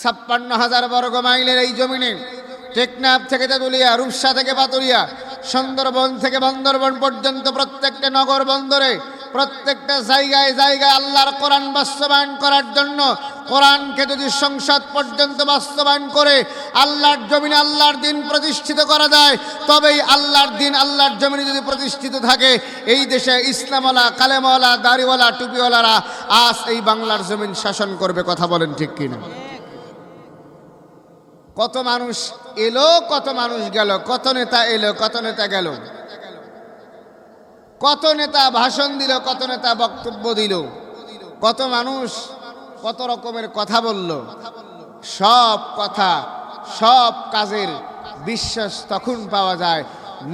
56,000 বর্গ মাইলের এই জমিনে টেকনাফ থেকে তেঁতুলিয়া, রূপসা থেকে পাতুরিয়া, সুন্দরবন থেকে বান্দরবন পর্যন্ত প্রত্যেকটা নগর বন্দরে, প্রত্যেকটা জায়গায় জায়গায় আল্লাহর কোরআন বাস্তবায়ন করার জন্য, কোরআনকে যদি সংসদ পর্যন্ত বাস্তবায়ন করে আল্লাহর জমিনে আল্লাহর দিন প্রতিষ্ঠিত করা যায়, তবেই আল্লাহর দিন আল্লাহর জমিনে যদি প্রতিষ্ঠিত থাকে, এই দেশে ইসলামওয়ালা, কালেমওয়ালা, দাড়িওয়ালা, টুপিওয়ালারা আজ এই বাংলার জমিন শাসন করবে। কথা বলেন ঠিক কিনা? কত মানুষ এলো, কত মানুষ গেল, কত নেতা এলো, কত নেতা গেল, কত নেতা ভাষণ দিল, কত নেতা বক্তব্য দিল, কত মানুষ কত রকমের কথা বলল। সব কথা, সব কাজের বিশ্বাস তখন পাওয়া যায়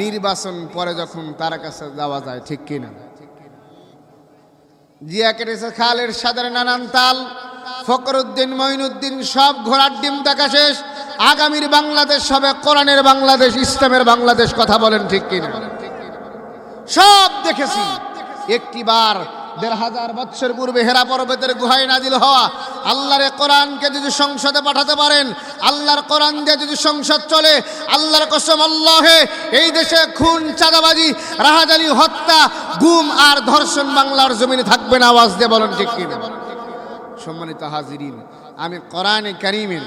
নির্বাচন পরে যখন তার কাছে যাওয়া যায়। ঠিক কিনা? জিয়া কেটেছে খালের সাদের নানান তাল, ফখরুদ্দিন, মঈনুদ্দিন সব ঘোড়ার ডিম দেখা শেষ। আগামীর বাংলাদেশ হবে কোরআনের বাংলাদেশ, ইসলামের বাংলাদেশ। কথা বলেন ঠিক কিনা? সব দেখেছি। একটিবার ১,৫০০ বছর পূর্বে হেরা পর্বতের গুহায় নাজিল হওয়া আল্লাহর কোরআনকে যদি সংসদে পাঠাতে পারেন, আল্লাহর কোরআন দিয়ে যদি সংসদ চলে, আল্লাহর কসম আল্লাহে, এই দেশে খুন, চাঁদাবাজি, রাহাজানি, হত্যা, গুম আর ধর্ষণ বাংলার জমিনে থাকবে না। আওয়াজ দিয়ে বলেন ঠিক কিনা? সম্মানিত হাজিরিন, আমি কোরআনে কারীমের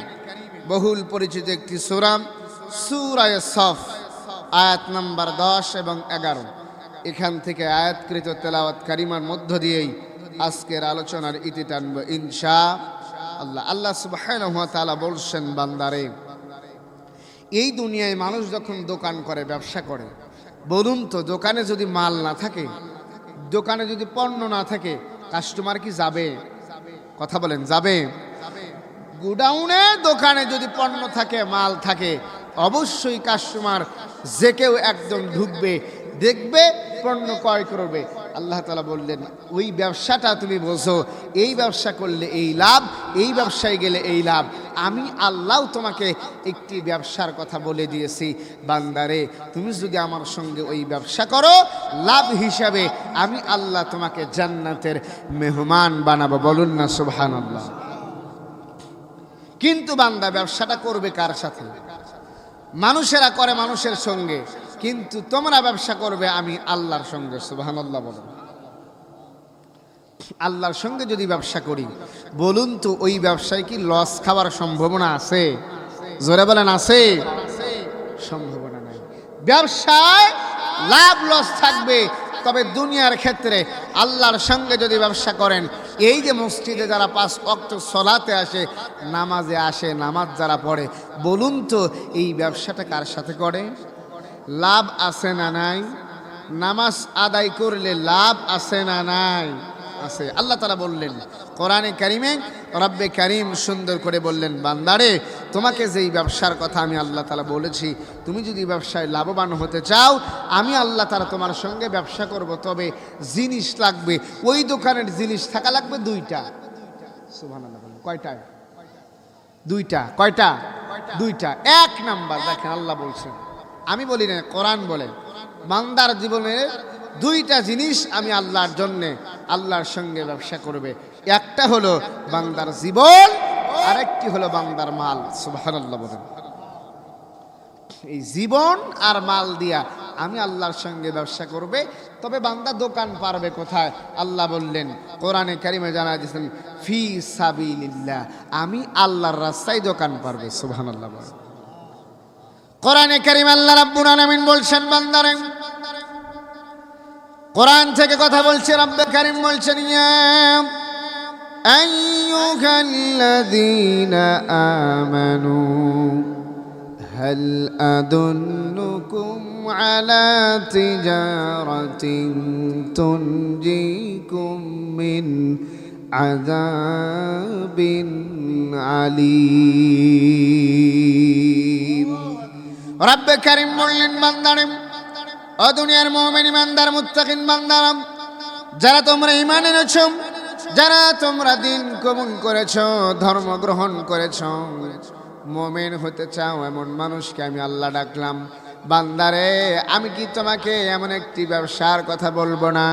বহুল পরিচিত একটি সূরা, সূরা সফ, আয়াত নাম্বার 10 এবং 11, এখান থেকে আয়াতকৃত তেলাওয়াত কারিমার মধ্য দিয়েই আজকের আলোচনার ইতি টানব ইনশাআল্লাহ। আল্লাহ সুবহানাহু ওয়া তাআলা বলছেন, বান্দারে, এই দুনিয়ায় মানুষ যখন দোকান করে, ব্যবসা করে, বলুন তো দোকানে যদি মাল না থাকে, দোকানে যদি পণ্য না থাকে, কাস্টমার কি যাবে? কথা বলেন, যাবে? গোডাউনে, দোকানে যদি পণ্য থাকে, মাল থাকে, অবশ্যই কাস্টমার যে কেউ একদম ঢুকবে, দেখবে, পণ্য ক্রয় করবে। আল্লাহ তাআলা বললেন, ওই ব্যবসাটা তুমি বোঝো, এই ব্যবসা করলে এই লাভ, এই ব্যবসায় গেলে এই লাভ। আমি আল্লাহ তোমাকে একটি ব্যবসার কথা বলে দিয়েছি, বান্দারে, তুমি যদি আমার সঙ্গে ওই ব্যবসা করো, লাভ হিসাবে আমি আল্লাহ তোমাকে জান্নাতের মেহমান বানাবো। বলুন না সুবহানাল্লাহ। কিন্তু বান্দা ব্যবসাটা করবে কার সাথে? মানুষেরা করে মানুষের সঙ্গে, কিন্তু তোমরা ব্যবসা করবে আমি আল্লাহর সঙ্গে। সুবহানাল্লাহ বলুন। আল্লাহর সঙ্গে যদি ব্যবসা করি, বলুন তো ওই ব্যবসায় কি লস খাওয়ার সম্ভাবনা আছে? জোরে বলেন, আছে? সম্ভাবনা নাই। ব্যবসায় লাভ লস থাকবে, তবে দুনিয়ার ক্ষেত্রে আল্লাহর সঙ্গে যদি ব্যবসা করেন, এই যে মসজিদে যারা 5 ওয়াক্ত সালাতে আসে, নামাজে আসে, নামাজ যারা পড়ে, বলুন তো এই ব্যবসাটা কার সাথে করে? লাভ আছে না নাই? নামাজ আদায় করলে লাভ আছে না নাই? আছে। আল্লাহ তাআলা বললেন কোরআনে কারিমে, রব্বে কারিম সুন্দর করে বললেন, বান্দারে, তোমাকে যেই ব্যবসার কথা আমি আল্লাহ তাআলা বলেছি, তুমি যদি ব্যবসায় লাভবান হতে চাও, আমি আল্লাহ তাআলা তোমার সঙ্গে ব্যবসা করব, তবে জিনিস লাগবে, ওই দোকানের জিনিস থাকা লাগবে 2টা। সুবহানাল্লাহ বলেন, কয়টা? 2টা। কয়টা? 2টা। 1 নাম্বার দেখেন আল্লাহ বলছেন, আমি বলি না, কোরআন বলে, বান্দার জীবনে 2টা জিনিস আমি আল্লাহর জন্য, আল্লাহর সঙ্গে ব্যবসা করবে। একটা হলো বান্দার জীবন, আরেকটি হলো বান্দার মাল। সুবহানাল্লাহ বলেন। এই জীবন আর মাল দিয়া আমি আল্লাহর সঙ্গে ব্যবসা করবে, তবে বান্দা দোকান পারবে কোথায়? আল্লাহ বললেন কোরআনে কারিমে জানাই দিয়েছেন, ফি সাবিলিল্লাহ, আমি আল্লাহর রাস্তায় দোকান পারবে। সুবহানাল্লাহ বলেন। কোরআনে কারিম আল্লাহ রাব্বুল আলামিন বলছেন, বান্দারে, কোরআন থেকে কথা বলছে, রব্বে কারিম বলছেন, ইয়া আইয়ুহাল্লাযীনা আমানু হাল আদুল্লুকুম আলা তিজারাতিন তুনজিকুম মিন আযাবিন আলীম। রব্বে কারিম বললেন, বান্দারে, ও দুনিয়ার মুমিন, ইমানদার, মুত্তাকিন বান্দারা, যারা তোমরা ঈমান এনেছো, যারা তোমরা দিন কবুল করেছো, ধর্ম গ্রহণ করেছো, মুমিন হতে চাও, এমন মানুষকে আমি আল্লাহ ডাকলাম। বান্দারে আমি কি তোমাকে এমন একটি ব্যবসার কথা বলবো না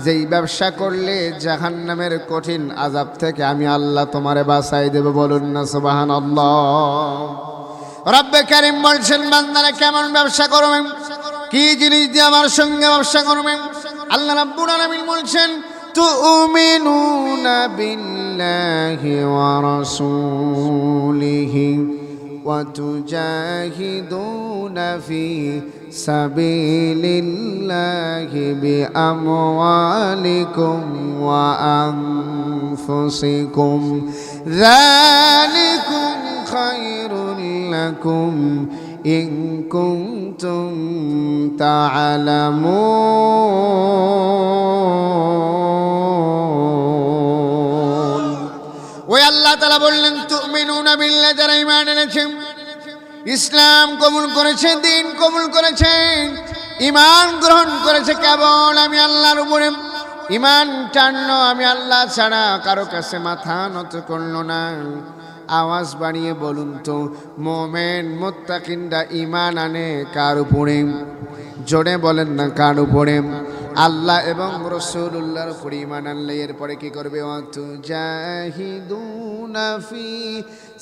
যেই ব্যবসা করলে জাহান্নামের কঠিন আযাব থেকে আমি আল্লাহ তোমারে বাঁচাই দেব? বলুন না সুবহানাল্লাহ। রব্বে কারীম বলছেন বান্দারা কেমন ব্যবসা করবে, কি জিনিস দিয়ে আমার সঙ্গে ব্যবসা করবে? আল্লাহ রাব্বুল আলামিন বলছেন তুমিনুনা বিল্লাহি ওয়া রাসূলিহি ওয়া তুজাহিদুনা ফি সাবিলিল্লাহি বিআমওয়ালিকুম ওয়া আনফুসিকুম যালিকুম খায়রুল লাকুম ইন কুনতুম তা'লামুন। ওই আল্লাহ তাআলা বললেন তুমিনুনা বিল্লাহ, যারা ঈমান এনেছে, ইসলাম কবুল করেছে, দ্বীন কবুল করেছে, ঈমান গ্রহণ করেছে কেবল আমি আল্লাহর উপরে, ঈমান টানলো আমি আল্লাহ ছাড়া কারো কাছে মাথা নত করলো না। আওয়াজ বাড়িয়ে বলুন তো মুমিন মুত্তাকিনরা ঈমান আনে কার উপরে? জোরে বলেন না কার উপরে? আল্লাহ এবং রাসূলুল্লাহর উপরে ঈমান আনলে এরপরে কি করবে? ওয়াতুজাহিদুনা ফি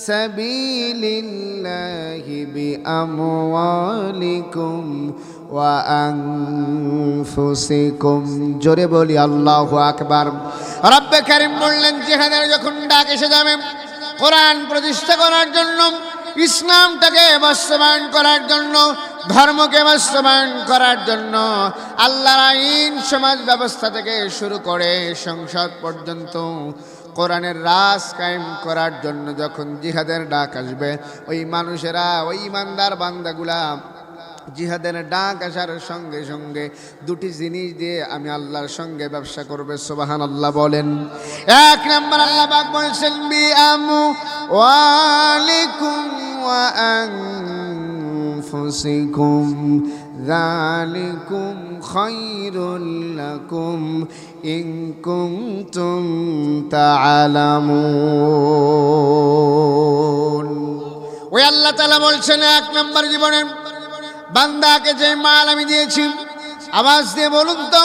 সাবিলিল্লাহি বিআমওয়ালিকুম ওয়া আনফুসিকুম। জোরে বলি আল্লাহু আকবার। রব্বে কারীম বললেন জিহাদের যখন ডাক এসে যাবে, কোরআন প্রতিষ্ঠা করার জন্য, ইসলামটাকে বাস্তবায়ন করার জন্য, ধর্মকে বাস্তবায়ন করার জন্য, আল্লাহর আইন সমাজ ব্যবস্থা থেকে শুরু করে সংসদ পর্যন্ত কোরআনের রাজ কায়েম করার জন্য যখন জিহাদের ডাক আসবে, ওই মানুষেরা, ওই ইমানদার বান্দাগুলা জিহাদের ডাক আসার সঙ্গে সঙ্গে দুটি জিনিস দিয়ে আমি আল্লাহর সঙ্গে ব্যবসা করবে। সুবহানাল্লাহ বলেন। এক নম্বর আল্লাহ পাক বলেছেন বিআমওয়ালিকুম ওয়া আনফুসিকুম যালিকুম খায়রুল লাকুম ইন কুনতুম তা'লামুন। ওই আল্লাহ তাআলা বলছেন এক নম্বর জীবনে বান্দাকে যে মাল আমি দিয়েছি, আওয়াজ দিয়ে বলুন তো,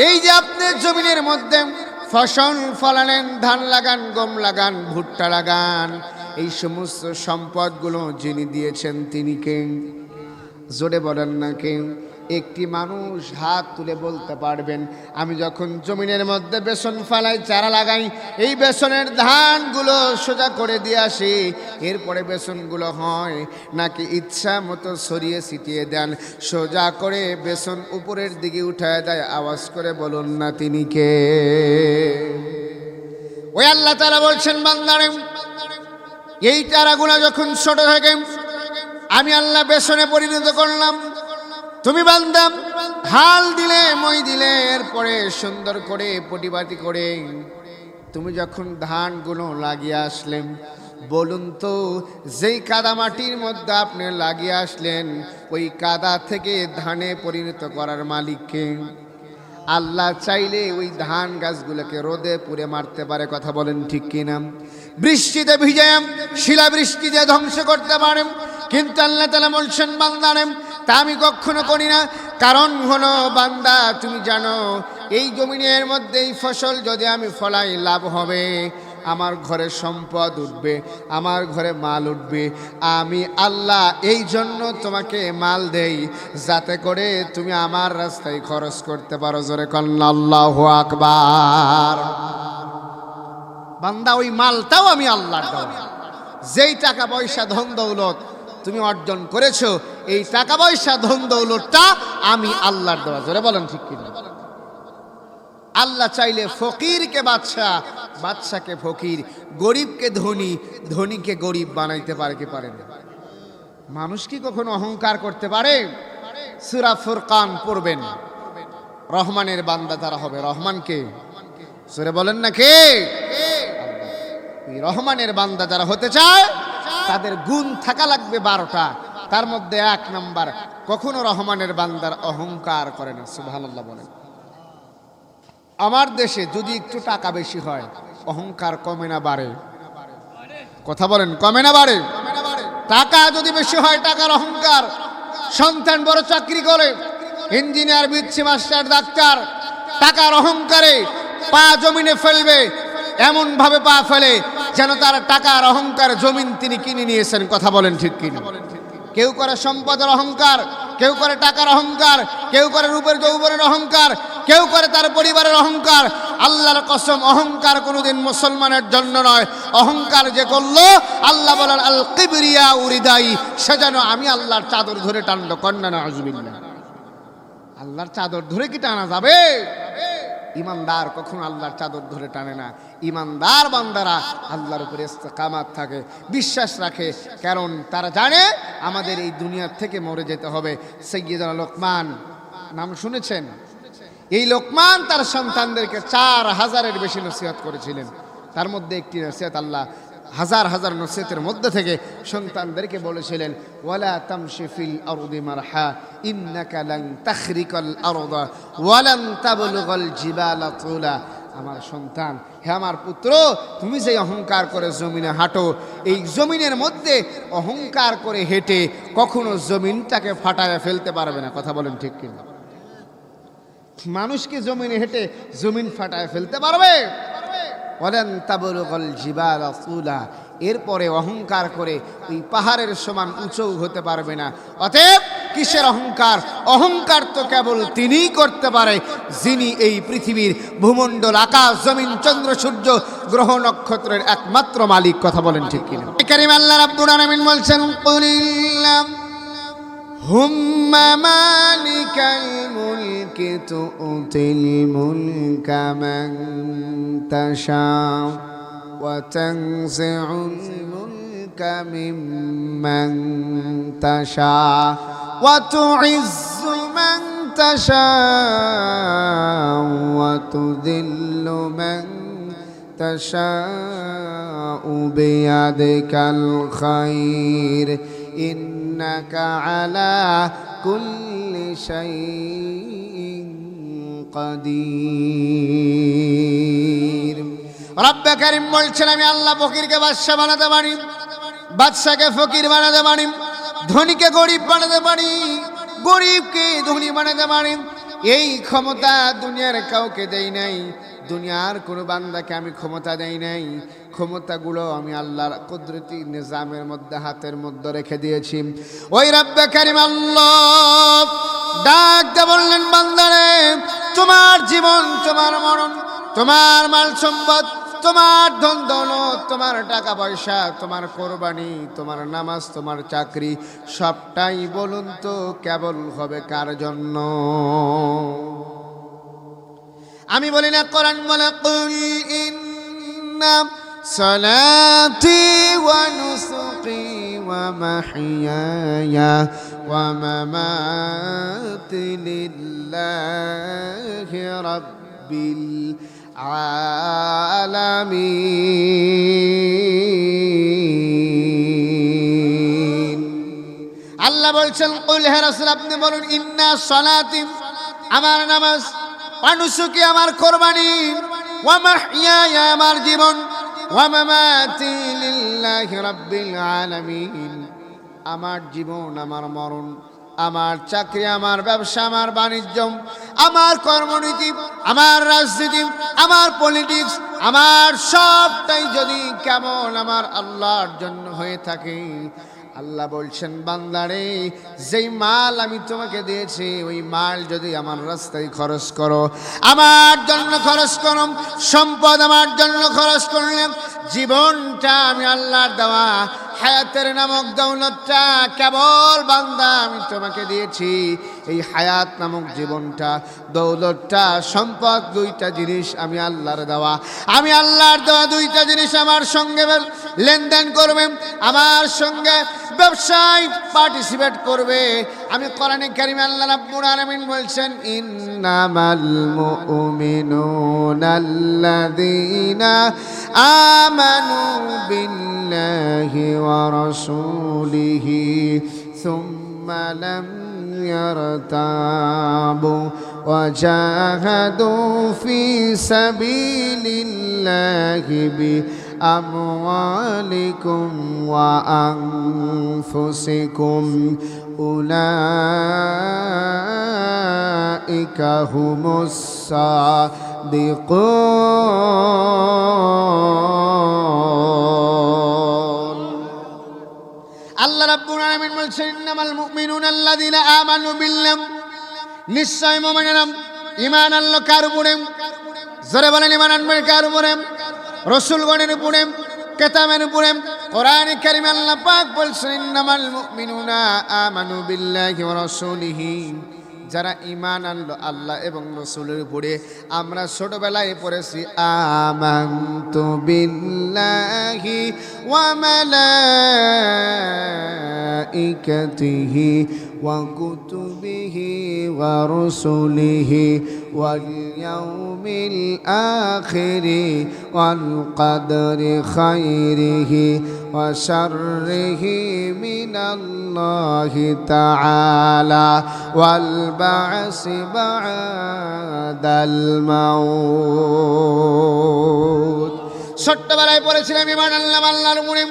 এই যে আপনি জমিনের মধ্যে ফসল ফলালেন, ধান লাগান, গম লাগান, ভুট্টা লাগান, এই সমস্ত সম্পদগুলো যিনি দিয়েছেন তিনি কে? জোরে বলেন না কে? একটি মানুষ হাত তুলে বলতে পারবেন আমি যখন জমিনের মধ্যে বেসন ফালাই, চারা লাগাই, এই বেসনের ধানগুলো সোজা করে দিয়ে আসি, এরপরে বেসনগুলো হয় নাকি ইচ্ছা মতো ছড়িয়ে ছিটিয়ে দেন, সোজা করে বেসন উপরের দিকে উঠায় দেয়? আওয়াজ করে বলুন না তিনি কে? ওই আল্লাহ তাআলা বলছেন বান্দারে এই চারাগুলো যখন ছোট থাকে আমি আল্লাহ বেসনে পরিণত করলাম, তুমি বান্দা হাল দিলে, মই দিলে, এরপরে সুন্দর করে পটিবাটি করে তুমি যখন ধানগুলো লাগিয়ে আসলেন, বলুন তো যেই কাদা মাটির মধ্যে আপনি লাগিয়ে আসলেন, ওই কাদা থেকে ধানে পরিণত করার মালিককে? আল্লাহ চাইলে ওই ধান গাছগুলোকে রোদে পুড়ে মারতে পারে। কথা বলেন ঠিক কিনা? বৃষ্টিতে ভিজে শিলা বৃষ্টিতে ধ্বংস করতে পারেন, কিন্তু আল্লাহ তাআলা বলছেন বান্দারে তা আমি কখনো করি না। কারণ হলো বান্দা তুমি জানো এই জমিনের মধ্যে এই ফসল যদি আমি ফলাই লাভ হবে, আমার ঘরে সম্পদ উঠবে, আমার ঘরে মাল উঠবে, আমি আল্লাহ এই জন্য তোমাকে মাল দেই যাতে করে তুমি আমার রাস্তায় খরচ করতে পারো। জোরে কন্না আল্লাহু আকবার। বান্দা ওই মালটাও আমি আল্লাহর দেওয়া। যেই টাকা পয়সা ধন দৌলত তুমি অর্জন করেছো, এই টাকা পয়সা ধন দৌলতটা আমি আল্লাহর দেওয়া। জোরে বলেন ঠিক কিনা? আল্লাহ চাইলে ফকিরকে বাদশা, বাদশাকে ফকির, গরিবকে ধনী, ধনীকে গরিব বানাইতে পারে কি পারে না? মানুষ কি কখনো অহংকার করতে পারে? সূরা ফুরকান পড়বেন, রহমানের বান্দা তারা হবে। রহমানকে সূরা বলেন না কে? রহমানের বান্দা যারা হতে চায় তাদের গুণ থাকা লাগবে 12টা। তার মধ্যে 1 নাম্বার, কখনো রহমানের বান্দার অহংকার করে না। সুবহানাল্লাহ বলেন। আমার দেশে যদি একটু টাকা বেশি হয় অহংকার কমে না বাড়ে? কথা বলেন, কমে না বাড়ে? টাকা যদি বেশি হয় টাকার অহংকার সন্তান বড় চাকরি করে, ইঞ্জিনিয়ার, বিচ্ছি, মাস্টার, ডাক্তার, টাকার অহংকারে পা জমিনে ফেলবে, এমন ভাবে পা ফেলে যেন তার টাকার অহংকার জমিন তিনি কিনে নিয়েছেন। কথা বলেন ঠিক কিনা? কেউ করে সম্পদের অহংকার, কেউ করে টাকার অহংকার, কেউ করে রূপের যৌবনের অহংকার, কেউ করে তার পরিবারের অহংকার। আল্লাহর কসম, অহংকার কোনোদিন মুসলমানের জন্য নয়। অহংকার যে করলো, আল্লাহ বলেন আল কিবরিয়া উরিদাই, সে যেন আমি আল্লাহর চাদর ধরে টানলো। কন্যা নাউজুবিল্লাহ। আল্লাহর চাদর ধরে কি টানা যাবে? ইমানদার কখনো আল্লাহর চাদর ধরে টানে না। ইমানদার বান্দারা আল্লাহর উপরে ইস্তেকামাত থাকে, বিশ্বাস রাখে, কারণ তারা জানে আমাদের এই দুনিয়ার থেকে মরে যেতে হবে। সাইয়্যিদুনা লোকমান নাম শুনেছেন? এই লোকমান তার সন্তানদেরকে 4000-এর বেশি নসিহত করেছিলেন। তার মধ্যে একটি নসিহত, আল্লাহ হাজার হাজার নসিহতের মধ্যে থেকে সন্তানদেরকে বলেছিলেন, ওয়ালা তামশি ফিল আরদি মারহা ইন্নাকা লান তাখরিকাল আরদা ওয়ালান তাবলুগাল জিবালা তুলা। আমার সন্তান, হে আমার পুত্র, তুমি যে অহংকার করে জমিনে হাঁটো, এই জমিনের মধ্যে অহংকার করে হেঁটে কখনো জমিনটাকে ফাটায় ফেলতে পারবে না। কথা বলেন ঠিক কিনা? মানুষকে জমিনে হেঁটে জমিন ফাটায় ফেলতে পারবে? ওয়ালান তাবলুগাল জিবালা তুলা। এরপরে অহংকার করে ওই পাহাড়ের সমান উঁচু হতে পারবে না। অতএব কিসের অহংকার? অহংকার তো কেবল তিনিই করতে পারে যিনি এই পৃথিবীর ভূমণ্ডল, আকাশ, জমিন, চন্দ্র, সূর্য, গ্রহ, নক্ষত্রের একমাত্র মালিক। কথা বলেন ঠিক কিনা? কারীম আল্লাহ রাব্বুল আলামিন বলছেন, কুলিল্লাহ হুম্মা মালিকাল মুলকি তু'তিল মুলকা মান তাশা ওয়া তানজি'ুল মুলকা মিম্মান তাশা ওয়া তু'ইজ্জু মান তাশা ওয়া তুযিল্লু মান তাশা বিয়াদিকাল খায়র ইন্নাকা আলা কুল্লি শাইইন কাদির। রব্বে কারীম বলছেন, আমি আল্লাহ ফকিরকে বাদশা বানাতে পারি, বাদশাকে ফকির বানাতে পারি, ধনীকে গরিব বানাতে পারি, গরিবকে ধনী বানাতে পারি। এই ক্ষমতা দুনিয়ার কাউকে দেই নাই, দুনিয়ার কোনো বান্দাকে আমি ক্ষমতা দেই নাই। ক্ষমতাগুলো আমি আল্লাহর কুদরতি নিজামের মধ্যে, হাতের মধ্যে রেখে দিয়েছি। ওই রব্বে কারীম আল্লাহ ডাক দিয়ে বললেন, বান্দারে, তোমার জীবন, তোমার মরণ, তোমার মাল সম্পদ, তোমার ধন দৌলত, তোমার টাকা পয়সা, তোমার কোরবানি, তোমার নামাজ, তোমার চাকরি, সবটাই বলুন তো কেবল হবে কার জন্য? আমি বলি না, কোরআন বলে, কুল ইন্না সালাতি ওয়া নুসুকি ওয়া মাহইয়ায়া ওয়া মামাতি লিল্লাহি রাব্বিল আলামিন। আল্লাহ বলছেন, কুল, হে রাসূল আপনি বলুন, ইন্না সালাতি, আমার নামাজ, ওয়া নুসুকি, আমার কোরবানি, ওয়া মাহইয়ায়া, আমার জীবন, ওয়া মামাতি লিল্লাহি রাব্বিল আলামিন, আমার জীবন, আমার মরণ, আমার চাকরি, আমার ব্যবসা, আমার বাণিজ্য, আমার কর্মনীতি, আমার রাজনীতি, আমার পলিটিক্স, আমার সবটাই যদি কেমন আমার আল্লাহর জন্য হয়ে থাকে, আল্লাহ বলছেন, বান্দারে, যেই মাল আমি তোমাকে দিয়েছি, ওই মাল যদি আমার রাস্তায় খরচ করো, আমার জন্য খরচ করো, সম্পদ আমার জন্য খরচ করলে, জীবনটা আমি আল্লাহর দেওয়া হায়াতের নামক দৌলতটা কেবল বান্দা আমি তোমাকে দিয়েছি, এই হায়াত নামক জীবনটা, দৌলতটা, সম্পদ, দুইটা জিনিস আমি আল্লাহর দেওয়া। আমি আল্লাহর দেওয়া দুইটা জিনিস আমার সঙ্গে লেনদেন করবে, আমার সঙ্গে ব্যবসায় পার্টিসিপেট করবে। আমি কোরআনে কারিমে আল্লাহ রাব্বুল আলামিন বলছেন, ইন্নামাল মুমিনুনা আল্লাযীনা আমানু বিল্লাহি ওয়া রাসূলিহি সুম্মা লাম ইয়ারতাবু ওয়া জাহাদু ফি সাবিলিল্লাহি বিআমওয়ালিকুম ওয়া আনফুসিকুম উলাইকা হুমুস সাদিকুন। আল্লাহ রাব্বুল আলামিন বলছেন ইন্নামাল মুমিনুনা আল্লাযীনা আমানু বিল্লাহ, নিশ্চয় মুমিনেরা ঈমান আনলো কার উপরে? জোরে বলেন ঈমান আনবে কার উপরে? রাসূলগণের উপরে, কিতাবের উপরে। কোরআনে কারীমে আল্লাহ পাক বলছেন ইন্নামাল মুমিনুনা আমানু বিল্লাহি ওয়া রাসূলিহি, যারা ঈমান আনলো আল্লাহ এবং রাসূলের উপরে। আমরা ছোটবেলায় পড়েছি আমানতু বিল্লাহি ওয়া মালাইকাতিহি ওয়া কুতুবিহি ওয়া রুসুলিহি ওয়াল ইয়াউমিল আখিরি ওয়াল কদরি খাইরিহি ওয়া শাররিহি মিনাল্লাহি তাআলা ওয়াল বা'সি বা'দাল মাউত। ছোট্টবেলায় পড়েছিলাম ঈমান আনলাম আল্লাহর উপরে,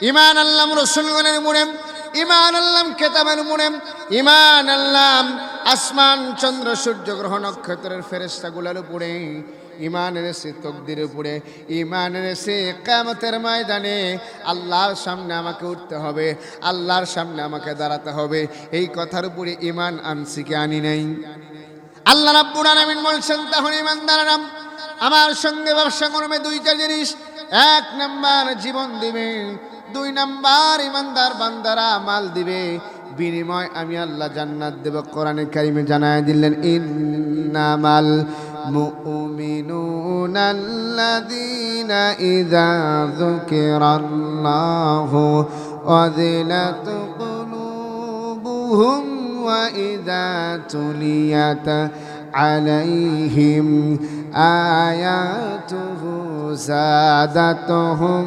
ঈমান আনলাম রাসূলগণের উপরে, ঈমান আনলাম কিতাবের উপরে, ঈমান আনলাম আসমান চন্দ্র সূর্য গ্রহ নক্ষত্রের ফেরেশতাগুলোর উপরে, ঈমান এনেছে তকদিরের উপরে, ঈমান এনেছে কিয়ামতের ময়দানে আল্লাহর সামনে আমাকে উঠতে হবে, আল্লাহর সামনে আমাকে দাঁড়াতে হবে। এই কথার উপরে ঈমান আনছি কি আনি নাই? আল্লাহ রাব্বুল আলামিন বলছেন তাহলে ঈমানদাররা আমার সঙ্গে ব্যবসা করবে দুইটা জিনিস। এক নাম্বার জীবন দিবে, দুই নাম্বার ঈমানদার বান্দারা মাল দিবে, বিনিময় আমি আল্লাহ জান্নাত দেব। কোরআনে কারিমে জানায় দিলেন ইন্নামাল মুমিনুনা আল্লাযীনা ইযা যুকিরাল্লাহু ওয়াজিলাত কুলুবুহুম ওয়া ইযা তুলিয়াত আলাইহিম আয়াতুহু যাদাতুহুম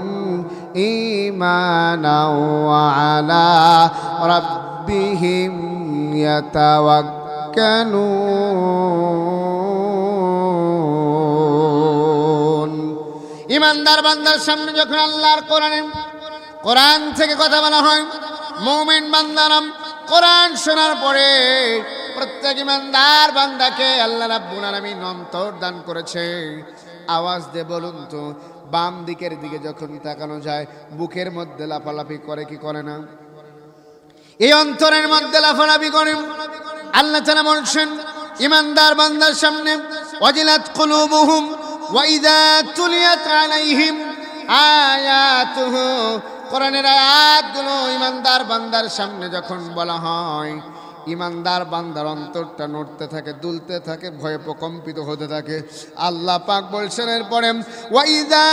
ঈমানাও ওয়া আলা রাব্বিহিম ইয়াতাওয়াক্কালুন। ঈমানদার বান্দার সামনে যখন আল্লাহর কোরআন থেকে কথা বলা হয়, মুমিন বান্দারা কোরআন শোনার পরে প্রত্যেক ঈমানদার বান্দাকে আল্লাহ রাব্বুল আলামিন অন্তর দান করেছে। আওয়াজ দিয়ে বলুন তো, বাম দিকের দিকে যখন তাকানো যায় বুকের মধ্যে লাফালাফি করে কি করে না? এই অন্তরের মধ্যে লাফালাফি করে। আল্লাহ তাআলা বলছেন ঈমানদার বান্দার সামনে ওয়াজিলাত কুলুবুহুম ওয়া ইযা তুলিয়াত আলাইহিম আয়াতুহু, কোরআনের আয়াতগুলো ঈমানদার বান্দার সামনে যখন বলা হয়, ঈমানদার বান্দার অন্তরটা নড়তে থাকে, দুলতে থাকে, ভয়ে প্রকম্পিত হতে থাকে। আল্লাহ পাক বলছেন এরপরে ওয়া ইযা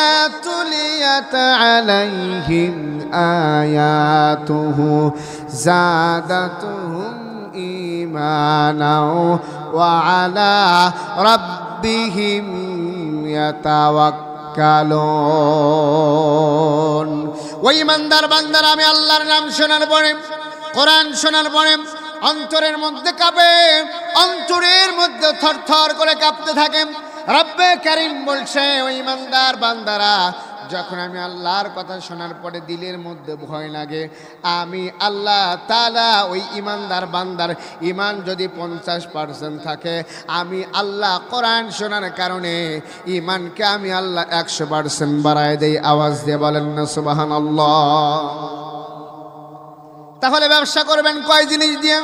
তুলিয়াত আলাইহিম আয়াতুহু যাদাতুহুম ঈমানাও ওয়া আলা রাব্বিহিম ইয়াতাওয়াক্কালুন। ওই ঈমানদার বান্দারা আমি আল্লাহর নাম শোনার পরে, কোরআন শোনার পরে অন্তরের মধ্যে কাঁপে, অন্তরের মধ্যে থরথর করে কাঁপতে থাকে। রব্বে কারীম বলছে ওই ঈমানদার বান্দারা যখন আমি আল্লাহর কথা শোনার পরে দিলের মধ্যে ভয় লাগে, আমি আল্লাহ তাআলা ওই ঈমানদার বান্দার ঈমান যদি 50% থাকে, আমি আল্লাহ কোরআন শোনার কারণে ঈমানকে আমি আল্লাহ 100% বাড়ায় দেই। আওয়াজ দিয়ে বলেন না সুবহানাল্লাহ। তাহলে ব্যবসা করবেন কয় জিনিস দিয়ে?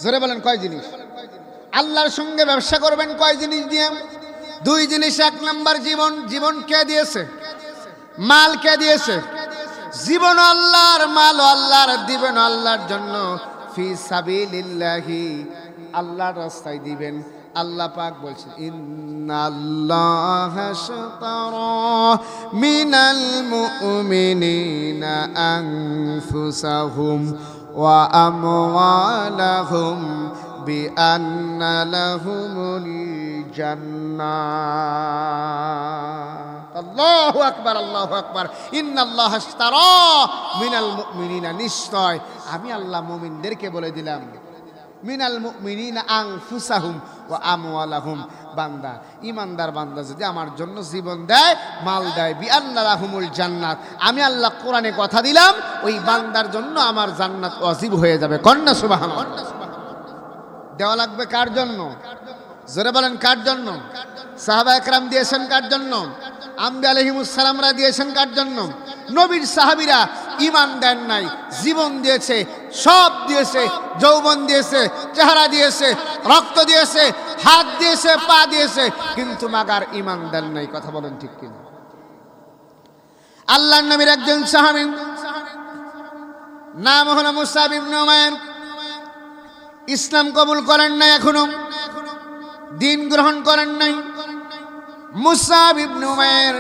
জোরে বলেন কয় জিনিস? আল্লাহর সঙ্গে ব্যবসা করবেন কয় জিনিস দিয়ে? দুই জিনিস। এক নাম্বার জীবন। জীবন কে দিয়েছে? মাল কে দিয়েছে? জীবন আল্লাহর, মাল আল্লাহর, দিবেন আল্লাহর জন্য। ফি সাবিলিল্লাহি, আল্লাহর রাস্তায় দিবেন। আল্লাহ পাক বলছেন ইন্নাল্লাহা আশতারা মিনাল মুমিনিনা আনফুসাহুম ওয়া আমওয়ালাহুম বিআন্না লাহুমুল জান্নাহ। আল্লাহু আকবার, আল্লাহু আকবার। ইন্নাল্লাহা আশতারা মিনাল মুমিনিনা, নিশ্চয় আমি আল্লাহ মুমিনদেরকে বলে দিলাম মিনাল মুমিনিনা আনফুসাহুম ওয়া আমওয়ালাহুম। বান্দা, ইমানদার বান্দা যদি আমার জন্য জীবন দেয়, মাল দেয়, বিআন্না লাহুমুল জান্নাত, আমি আল্লাহ কোরআনে কথা দিলাম ওই বান্দার জন্য আমার জান্নাত ওয়াজিব হয়ে যাবে। কন্যা সুবহানাল্লাহ। দেওয়া লাগবে কার জন্য? জোরে বলেন কার জন্য? সাহাবা একরাম দিয়েছেন কার জন্য? আম্বিয়া আলাইহিমুস সালামরা দিয়েছেন কার জন্য? নবীর সাহাবীরা ঈমান দেন নাই, জীবন দিয়েছে, সব দিয়েছে, যৌবন দিয়েছে, চেহারা দিয়েছে, রক্ত দিয়েছে, হাত দিয়েছে, পা দিয়েছে, কিন্তু মাগার ঈমান দেন নাই। কথা বলেন ঠিক কিনা? আল্লাহর নবীর একজন সাহাবী নাম হলো মুসআব ইবনে উমাইর, ইসলাম কবুল করেন নাই, এখনো দিন গ্রহণ করেন নাই। মুসআব ইবনে উমাইর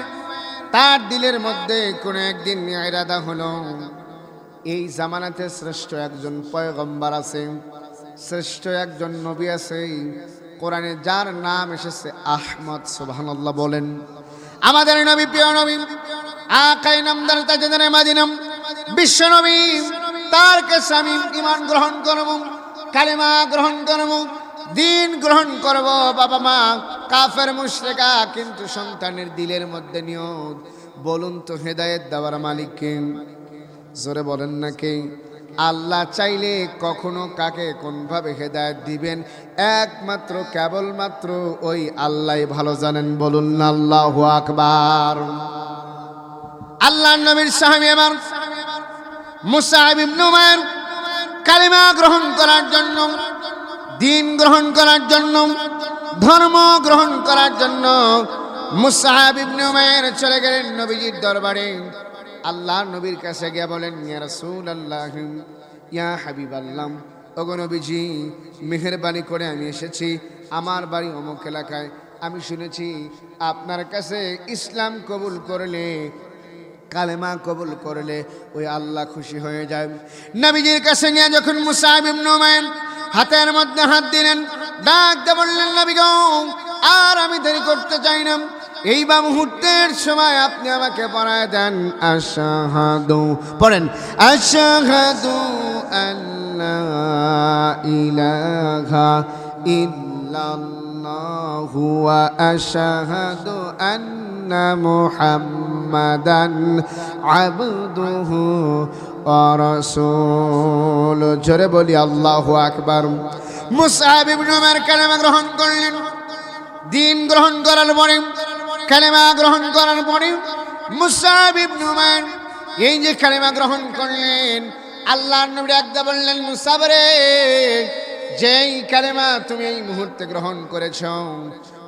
তার দিলের মধ্যে কোন একদিন ইরাদা হলো, এই জামানাতে শ্রেষ্ঠ একজন পয়গম্বর আছে, শ্রেষ্ঠ একজন নবী আছে কোরআনে, যার নাম এসেছে আহমদ। সুবহানাল্লাহ বলেন। আমাদের নবী, প্রিয় নবী, আকাই নামদার তাজদারে মাদিনা, বিশ্ব নবী, তার কাছে আমি ঈমান গ্রহণ করব, কালেমা গ্রহণ করব, দিন গ্রহণ করব। বাবা মা কাফের মুশরিকা, কিন্তু সন্তানের দিলের মধ্যে নিয়ত। বলুন তো হেদায়েত দেওয়ার মালিক কে? জোরে বলেন না কে? আল্লাহ চাইলে কখনো কাকে কোনভাবে হেদায়েত দিবেন একমাত্র কেবলমাত্র ওই আল্লাহই ভালো জানেন। বলুন না আল্লাহু আকবার। আল্লাহর নবীর সাহাবী আমার মুসআব ইবনে উমাইর কালেমা গ্রহণ করার জন্য, দিন গ্রহণ করার জন্য, ধর্ম গ্রহণ করার জন্য মুসআব ইবনে উমাইর চলে গেলেন নবীজির দরবারে। আল্লাহর নবীর কাছে গিয়ে বলেন, ইয়া রাসূলুল্লাহ, ইয়া হাবিবাল্লাহ, ওগো নবীজি, মেহেরবানি করে আমি এসেছি, আমার বাড়ি অমুক এলাকায়, আমি শুনেছি আপনার কাছে ইসলাম কবুল করলে, কালেমা কবুল করলে ওই আল্লাহ খুশি হয়ে যায়। নবীজির কাছে নিয়ে যখন মুসআব ইবনে উমাইর হাতের মধ্যে হাত দিলেন, ডাক দিয়ে বললেন, নবী গো, আর আমি দেরি করতে চাই না, এই বা মুহূর্তের সময় আপনি আমাকে পড়ায় দেন আশহাদু, পড়েন, আশহাদু আল্লা ইলাহা ইল্লাল্লাহু ওয়া আশহাদু আন্না মুহাম্মাদান আবদুহু ওয়া রাসূলুহু। জোরে বলি আল্লাহু আকবার। মুসআব ইবনে উমাইর কালেমা গ্রহণ করলেন, দিন গ্রহণ করার পরে, কালেমা গ্রহণ করার পরে মুসআব ইবনে উমাইর এই যে কালেমা গ্রহণ করলেন, আল্লাহর নবী একদা বললেন, মুসআব রে, যেই কালেমা তুমি এই মুহূর্তে গ্রহণ করেছ,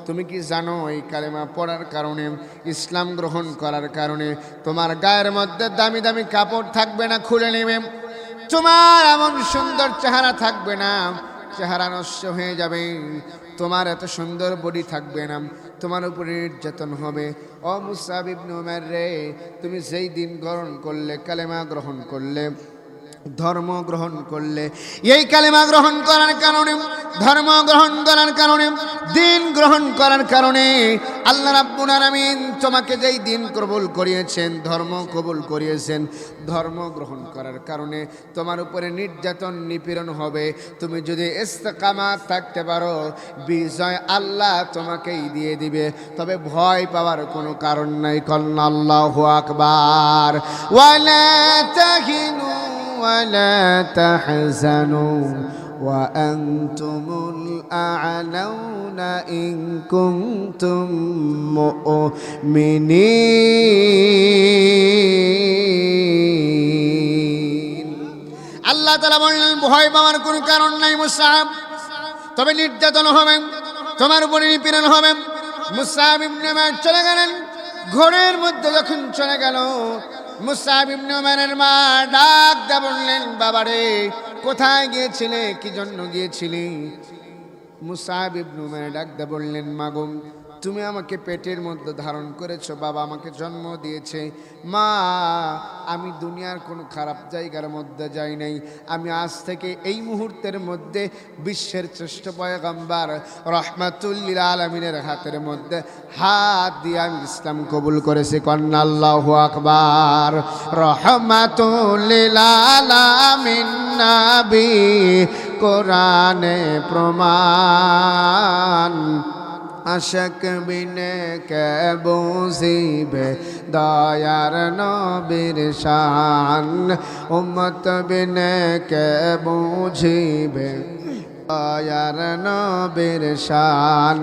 তুমি কি জানো এই কালেমা পড়ার কারণে, ইসলাম গ্রহণ করার কারণে তোমার গায়ের মধ্যে দামি দামি কাপড় থাকবে না, খুলে নেবে, তোমার এমন সুন্দর চেহারা থাকবে না, চেহারা নষ্ট হয়ে যাবে, তোমার এত সুন্দর বডি থাকবে না, তোমার উপরে নির্যাতন হবে। ও মুসআব ইবনে উমাইর রে, তুমি যেই দিন গ্রহণ করলে, কালেমা গ্রহণ করলে, ধর্ম গ্রহণ করলে, এই কালেমা গ্রহণ করার কারণে, ধর্ম গ্রহণ করার কারণে, দিন গ্রহণ করার কারণে আল্লাহ রাব্বুল আলামিন তোমাকে যেই দিন কবুল করিয়েছেন, ধর্ম কবুল করিয়েছেন, ধর্ম গ্রহণ করার কারণে তোমার উপরে নির্যাতন নিপীড়ন হবে। তুমি যদি ইস্তেকামাত থাকতে পারো, বিজয় আল্লাহ তোমাকেই দিয়ে দিবে, তবে ভয় পাওয়ার কোনো কারণ নাই। কন্যা আল্লাহু আকবার। ওয়ালা তাহিনু ওয়ালা তাহজানু وأنتم الأعلون إن كنتم مؤمنين। আল্লাহ তাআলা বললেন, ভয় পাওয়ার কোনো কারণ নাই মুসআব, তবে নির্যাতন হবে, তোমার উপরে নিপীড়ন হবে। মুসআব ইবনে উমাইর চলে গেলেন, ঘরের মধ্যে যখন চলে গেল, মুসআব ইবনে উমাইরের মা ডাক দিয়ে বললেন, বাবারে, কোথায় গিয়েছিলে, কি জন্য গিয়েছিলি? মুসআব ইবনে উমাইর ডাক দিয়ে বললেন, মাগো, তুমি আমাকে পেটের মধ্যে ধারণ করেছো, বাবা আমাকে জন্ম দিয়েছে, মা আমি দুনিয়ার কোনো খারাপ জায়গার মধ্যে যাই নাই, আমি আজ থেকে এই মুহূর্তের মধ্যে বিশ্বের শ্রেষ্ঠ পয়গম্বর রাহমাতুল লিল আলামিনের হাতের মধ্যে হাত দিয়ে আমি ইসলাম কবুল করেছি। কন্যা আল্লাহু আকবার। রাহমাতুল লিল আলামিন নবী কোরআনে প্রমাণ আশক বিনে কে বুঝিবে দয়ার নবীর শান উম্মত বিনে কে বুঝিবে দয়ার নবীর শান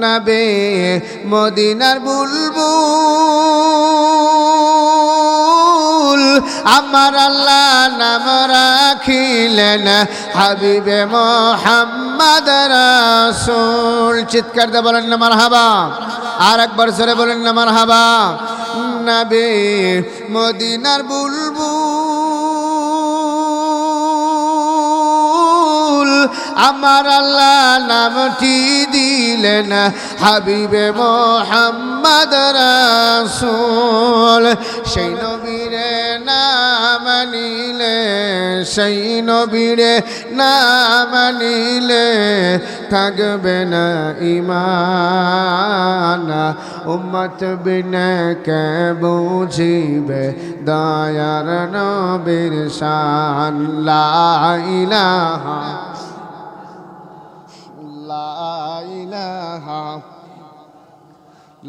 নবী মদিনার বুলবুল আমার আল্লাহ নাম রাখিলেন হাবিবে মোহাম্মদ রাসূল চিৎকার দিয়ে বলেন না মারহাবা আর একবার জোরে বলেন না মারহাবা নবী মদিনার বুলবুল আমার আল্লাহ নামটি দিলেন হাবিবে মোহাম্মদ রাসূল সেই নবীরে নাম নিলে সেই নবীরে নাম নিলে থাকবে না ঈমান উম্মত বিনে কে বুঝিবে দয়ার নবীর শান লা ইলাহা লা ইলাহা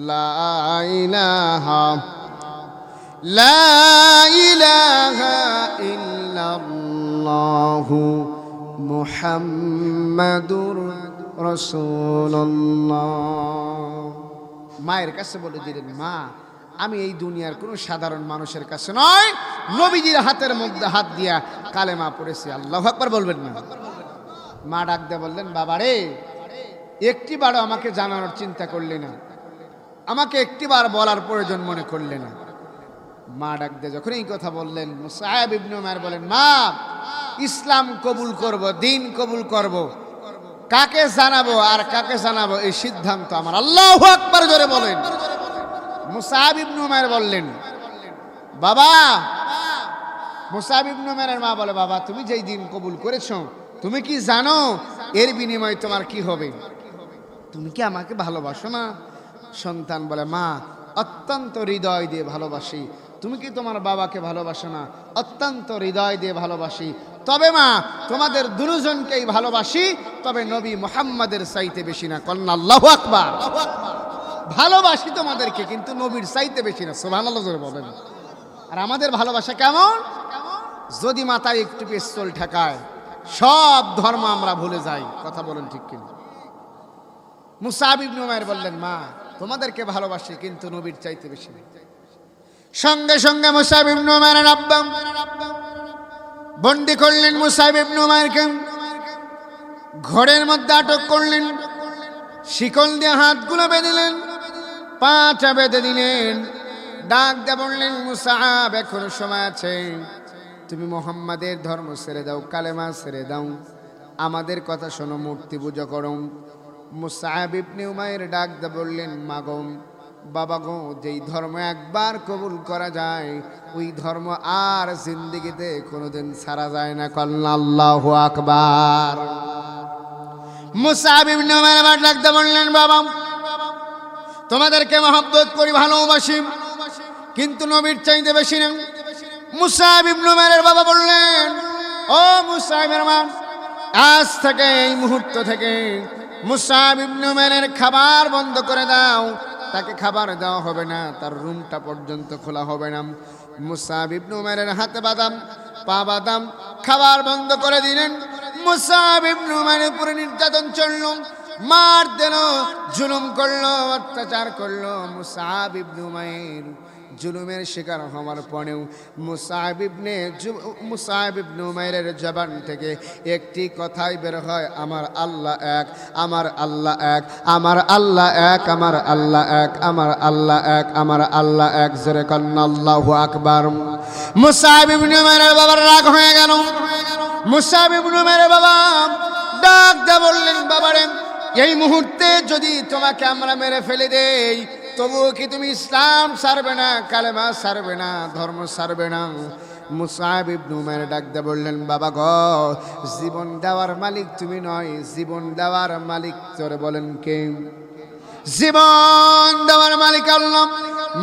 লা ইলাহা লা ইলাহা ইল্লাল্লাহু মুহাম্মাদুর রাসূলুল্লাহ মায়ের কাছে বলে দিলেন মা আমি এই দুনিয়ার কোনো সাধারণ মানুষের কাছে নয় নবীজির হাতের মধ্যে হাত দিয়া কালেমা পড়েছি আল্লাহু আকবার বলবেন না মা ডাক দিয়ে বললেন বাবারে একটিবারও আমাকে জানানোর চিন্তা করলে না আমাকে একটিবার বলার প্রয়োজন মনে করলে না মা ডাক দিয়ে যখন এই কথা বললেন মুসআব ইবনে উমাইর বলেন মা ইসলাম কবুল করব দ্বীন কবুল করব কাকে জানাবো আর কাকে জানাবো এই সিদ্ধান্ত আমার আল্লাহু আকবার জোরে বলেন মুসআব ইবনে উমাইর বললেন বাবা মুসআব ইবনে উমাইরের মা বলে বাবা তুমি যেই দিন কবুল করেছো তুমি কি জানো এর বিনিময়ে তোমার কি হবে তুমি কি আমাকে ভালোবাসো না সন্তান বলে মা অত্যন্ত হৃদয় দিয়ে ভালোবাসি তুমি কি তোমার বাবাকে ভালোবাসো না অত্যন্ত হৃদয় দিয়ে ভালোবাসি তবে মা তোমাদের দুজনকেই ভালোবাসি তবে নবী মুহাম্মাদের চাইতে বেশি না কন্না আল্লাহু আকবার ভালোবাসি তোমাদেরকে কিন্তু নবীর চাইতে বেশি না সুবহানাল্লাহ জোরে বলেন আর আমাদের ভালোবাসা কেমন যদি মাথায় একটু পিস্তল ঠেকায় সব ধর্ম আমরা ভুলে যাই কথা বলেন ঠিক কিনা মুসআব ইবনে উমাইর বললেন মা তোমাদেরকে ভালোবাসি কিন্তু নবীর চাইতে বেশি না সঙ্গে সঙ্গে মুসআব ইবনে উমাইরের আব্বা বন্দী করলেন মুসআব ইবনে উমাইরকে ঘরের মধ্যে আটক করলেন শিকল দিয়ে হাতগুলো বেঁধলেন পাটা বেঁধে দিলেন ডাক দিয়ে বললেন মুসআব এখনো সময় আছে তুমি মুহাম্মাদের ধর্ম ছেড়ে দাও কালেমা ছেড়ে দাও আমাদের কথা শোনো মূর্তি পূজা করো মুসআব ইবনে উমাইর ডাক দিয়ে বললেন মাগো বাবা গো যেই ধর্ম একবার কবুল করা যায় ওই ধর্ম আর জিন্দেগিতে কোনোদিন ছাড়া যায় না কল্লা আল্লাহু আকবার মুসআব ইবনে উমাইর আবার ডাক দিয়ে বললেন বাবা তোমাদেরকে মহব্বত করি ভালোবাসি কিন্তু নবীর চাইতে বেশি না মুসআব ইবনে উমাইরের বাবা বললেন ও মুসআবের মা আজ থেকে এই মুহূর্ত থেকে মুসআব ইবনে উমাইরের খাবার বন্ধ করে দাও তাকে খাবার দেওয়া হবে না তার রুমটা পর্যন্ত খোলা হবে না মুসআব ইবনে উমাইরের হাতে বাদাম পা বাদাম খাবার বন্ধ করে দিলেন মুসআব ইবনে উমাইরের উপরে নির্যাতন চলল মার দিল জুলুম করলো অত্যাচার করলো মুসআব ইবনে উমাইর জুলুমের শিকার হওয়ার পরেও মুসআব ইবনে উমাইরের জবান থেকে একটি কথাই বের হয় আমার আল্লাহ এক আমার আল্লাহ এক আমার আল্লাহ এক আমার আল্লাহ এক আমার আল্লাহ এক আমার আল্লাহ এক জোরে কন্না আল্লাহু আকবার মুসআব ইবনে উমাইরের বাবার রাগ হয়ে গেল মুসআব ইবনে উমাইরের বাবা ডাক দিয়ে বললেন বাবারে এই মুহূর্তে যদি তোমাকে আমরা মেরে ফেলে দেই তবুও কি তুমি ইসলাম ছাড়বে না কালেমা ছাড়বে না ধর্ম ছাড়বে না মুসআব ইবনে উমাইর ডাক দিয়ে বললেন বাবা গো জীবন দেওয়ার মালিক তুমি নয় জীবন দেওয়ার মালিক তোরে বলেন কে জীবন দেওয়ার মালিক আল্লাহ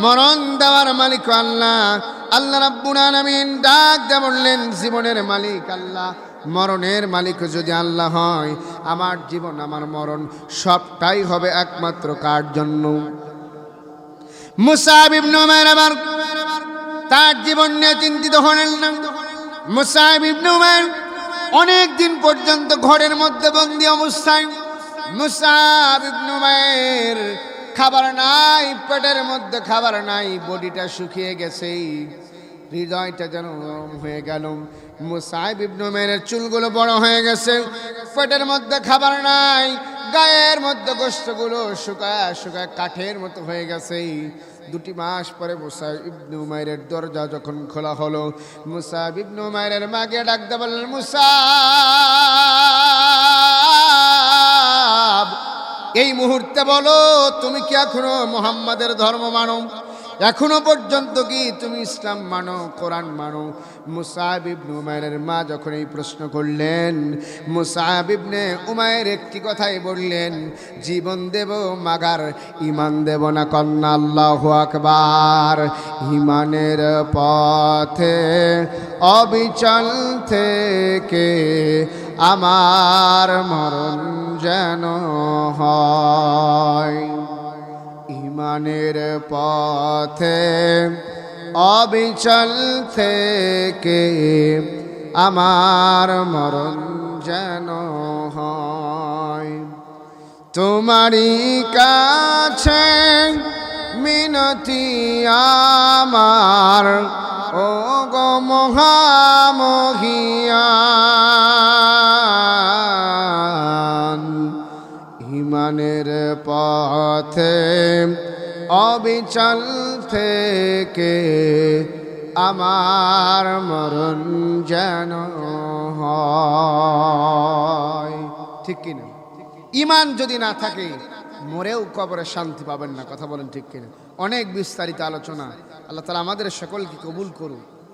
মরণ দেওয়ার মালিক আল্লাহ আল্লাহ রাব্বুল আলামিন ডাক দিয়ে বললেন, জীবনের মালিক আল্লাহ, মরণের মালিক যদি আল্লাহ হয়, আমার জীবন আমার মরণ সবটাই হবে একমাত্র কার জন্য? মুসাব ইবনে উমাইর আবার তার জীবন নিয়ে চিন্তিত হলেন না। মুসাব ইবনে উমাইর অনেক দিন পর্যন্ত ঘরের মধ্যে বন্দী অবস্থায়। মুসাব ইবনে উমাইর খাবার নাই, পেটের মধ্যে খাবার নাই, বডিটা শুকিয়ে গেছে, হৃদয়টা যেন নরম হয়ে গেল। মুসাব ইবনে উমাইরের চুলগুলো বড় হয়ে গেছে, পেটের মধ্যে খাবার নাই, গায়ের মধ্যে গোশতগুলো শুকায় শুকায় কাঠের মতো হয়ে গেছে। 2 মাস পরে মুসাব ইবনে উমাইরের দরজা যখন খোলা হলো, মুসাব ইবনে উমাইরের মাকে ডাকতে বললেন, মুসাব, এই মুহূর্তে বলো, তুমি কি এখনো মুহাম্মাদের ধর্ম মানো? এখনো পর্যন্ত কি তুমি ইসলাম মানো, কোরআন মানো? মুসাব ইবনে উমাইরের মা যখন এই প্রশ্ন করলেন, মুসাব ইবনে উমাইর একটি কথাই বললেন, জীবন দেব মাগার ঈমান দেব না। কন্যা আল্লাহু আকবার। ঈমানের পথে অবিচল থেকে আমার মরণ যেন হয়। ঈমানের পথে অবিচল থেকে আমার মরণ যেন হয়। তোমারই কাছে মিনতি আমার, ও গো মহামহিয়ান। ঈমানের পথে অবিচল থেকে আমার মরণ যেন হয়। ঠিক কিনা? ঈমান যদি না থাকে মরেও কবরে শান্তি পাবেন না। কথা বলেন ঠিক কিনা? অনেক বিস্তারিত আলোচনা। আল্লাহ তাআলা আমাদের সকলকে কবুল করুন।